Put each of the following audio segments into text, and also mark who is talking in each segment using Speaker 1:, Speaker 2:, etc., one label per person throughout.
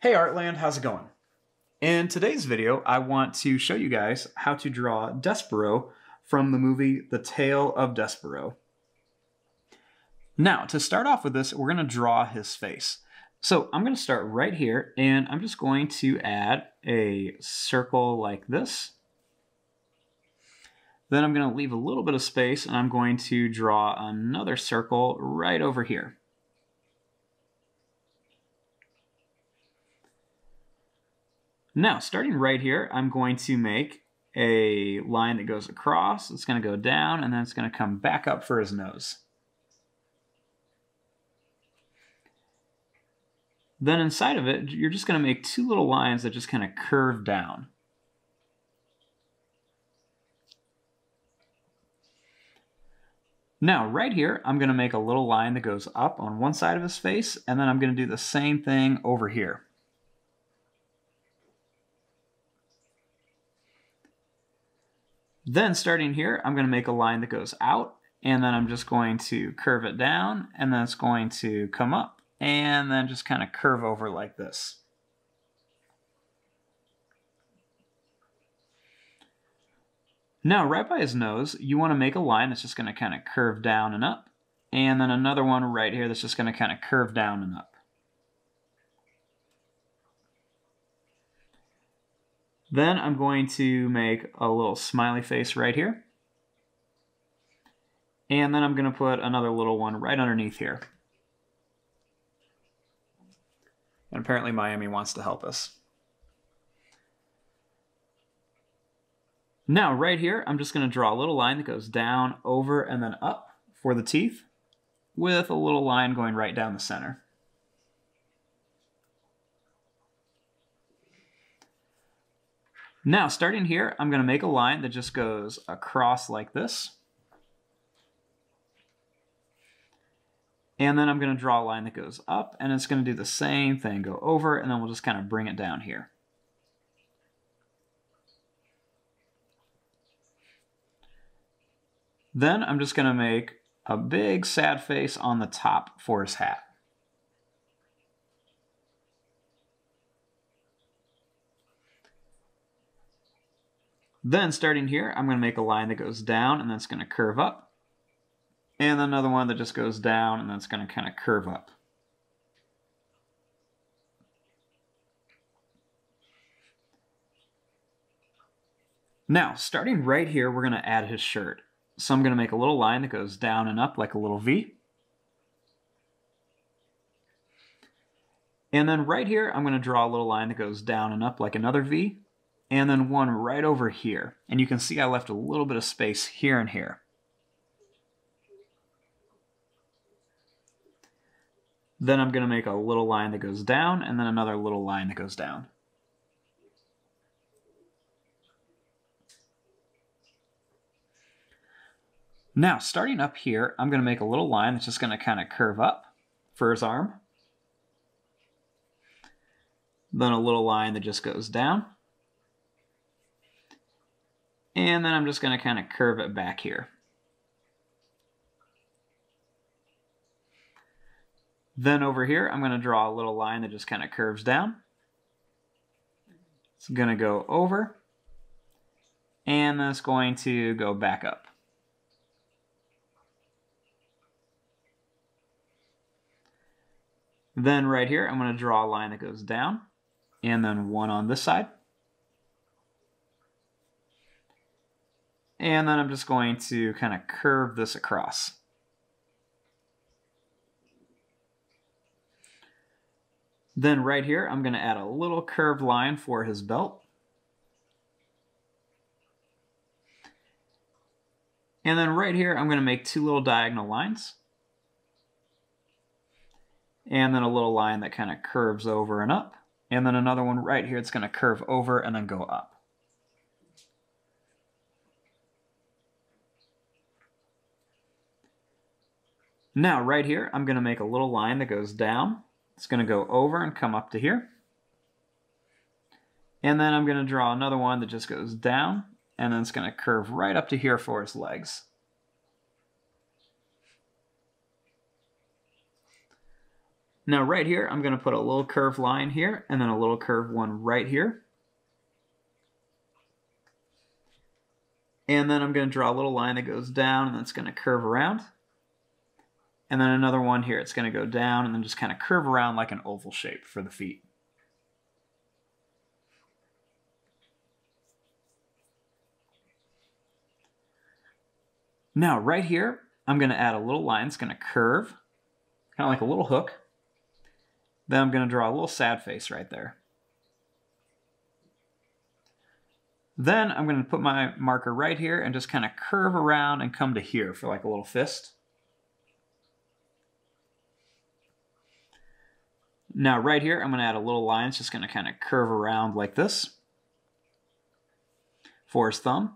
Speaker 1: Hey Artland, how's it going? In today's video, I want to show you guys how to draw Despereaux from the movie The Tale of Despereaux. Now, to start off with this, we're going to draw his face. So I'm going to start right here, and I'm just going to add a circle like this. Then I'm going to leave a little bit of space, and I'm going to draw another circle right over here. Now, starting right here, I'm going to make a line that goes across. It's going to go down, and then it's going to come back up for his nose. Then inside of it, you're just going to make two little lines that just kind of curve down. Now, right here, I'm going to make a little line that goes up on one side of his face, and then I'm going to do the same thing over here. Then starting here, I'm going to make a line that goes out, and then I'm just going to curve it down, and then it's going to come up, and then just kind of curve over like this. Now, right by his nose, you want to make a line that's just going to kind of curve down and up, and then another one right here that's just going to kind of curve down and up. Then I'm going to make a little smiley face right here. And then I'm going to put another little one right underneath here. And apparently Miami wants to help us. Now right here, I'm just going to draw a little line that goes down, over, and then up for the teeth, with a little line going right down the center. Now, starting here, I'm going to make a line that just goes across like this. And then I'm going to draw a line that goes up, and it's going to do the same thing, go over, and then we'll just kind of bring it down here. Then I'm just going to make a big sad face on the top for his hat. Then starting here, I'm going to make a line that goes down and then it's going to curve up. And then another one that just goes down and then it's going to kind of curve up. Now, starting right here, we're going to add his shirt. So I'm going to make a little line that goes down and up like a little V. And then right here, I'm going to draw a little line that goes down and up like another V. And then one right over here. And you can see I left a little bit of space here and here. Then I'm going to make a little line that goes down, and then another little line that goes down. Now, starting up here, I'm going to make a little line that's just going to kind of curve up for his arm. Then a little line that just goes down. And then I'm just going to kind of curve it back here. Then over here, I'm going to draw a little line that just kind of curves down. It's going to go over. And then it's going to go back up. Then right here, I'm going to draw a line that goes down. And then one on this side. And then I'm just going to kind of curve this across. Then right here, I'm going to add a little curved line for his belt. And then right here, I'm going to make two little diagonal lines. And then a little line that kind of curves over and up. And then another one right here, it's going to curve over and then go up. Now, right here, I'm going to make a little line that goes down. It's going to go over and come up to here. And then I'm going to draw another one that just goes down, and then it's going to curve right up to here for his legs. Now right here, I'm going to put a little curved line here and then a little curved one right here. And then I'm going to draw a little line that goes down and that's going to curve around. And then another one here, it's going to go down and then just kind of curve around like an oval shape for the feet. Now right here, I'm going to add a little line that's going to curve, kind of like a little hook. Then I'm going to draw a little sad face right there. Then I'm going to put my marker right here and just kind of curve around and come to here for like a little fist. Now right here, I'm going to add a little line. It's just going to kind of curve around like this for his thumb.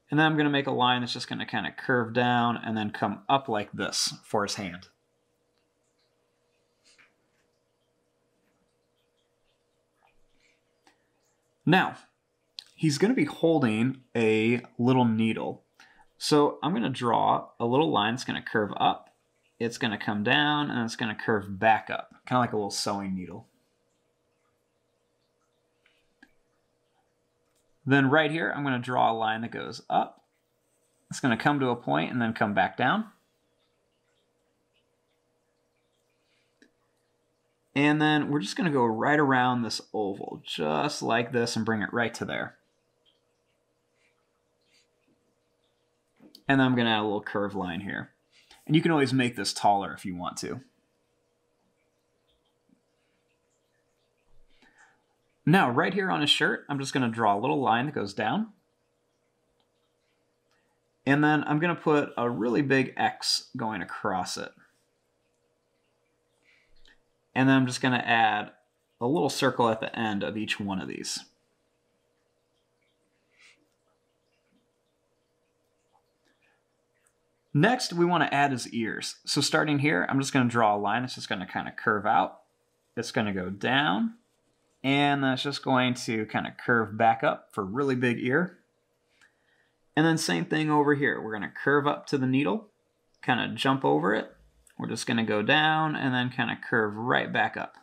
Speaker 1: And then I'm going to make a line that's just going to kind of curve down and then come up like this for his hand. Now, he's going to be holding a little needle. So I'm going to draw a little line that's going to curve up. It's going to come down and it's going to curve back up, kind of like a little sewing needle. Then right here, I'm going to draw a line that goes up. It's going to come to a point and then come back down. And then we're just going to go right around this oval, just like this, and bring it right to there. And then I'm going to add a little curved line here. And you can always make this taller if you want to. Now, right here on his shirt, I'm just going to draw a little line that goes down. And then I'm going to put a really big X going across it. And then I'm just going to add a little circle at the end of each one of these. Next, we want to add his ears. So starting here, I'm just going to draw a line. It's just going to kind of curve out. It's going to go down. And then it's just going to kind of curve back up for a really big ear. And then same thing over here. We're going to curve up to the needle, kind of jump over it. We're just going to go down and then kind of curve right back up.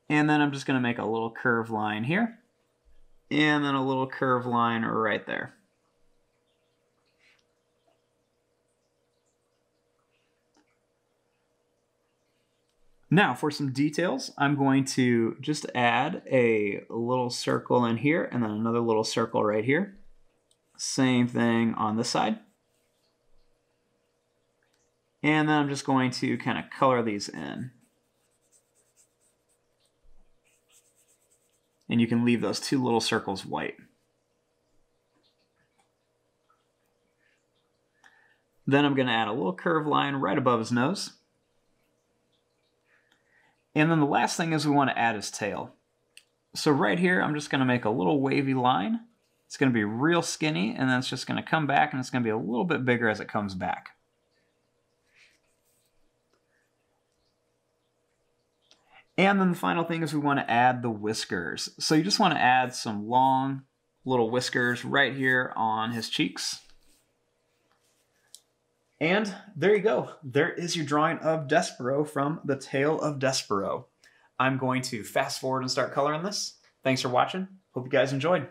Speaker 1: And then I'm just going to make a little curved line here. And then a little curved line right there. Now for some details, I'm going to just add a little circle in here and then another little circle right here. Same thing on this side. And then I'm just going to kind of color these in. And you can leave those two little circles white. Then I'm going to add a little curved line right above his nose. And then the last thing is we want to add his tail. So right here, I'm just going to make a little wavy line. It's going to be real skinny, and then it's just going to come back, and it's going to be a little bit bigger as it comes back. And then the final thing is we want to add the whiskers. So you just want to add some long little whiskers right here on his cheeks. And there you go. There is your drawing of Despereaux from The Tale of Despereaux. I'm going to fast forward and start coloring this. Thanks for watching. Hope you guys enjoyed.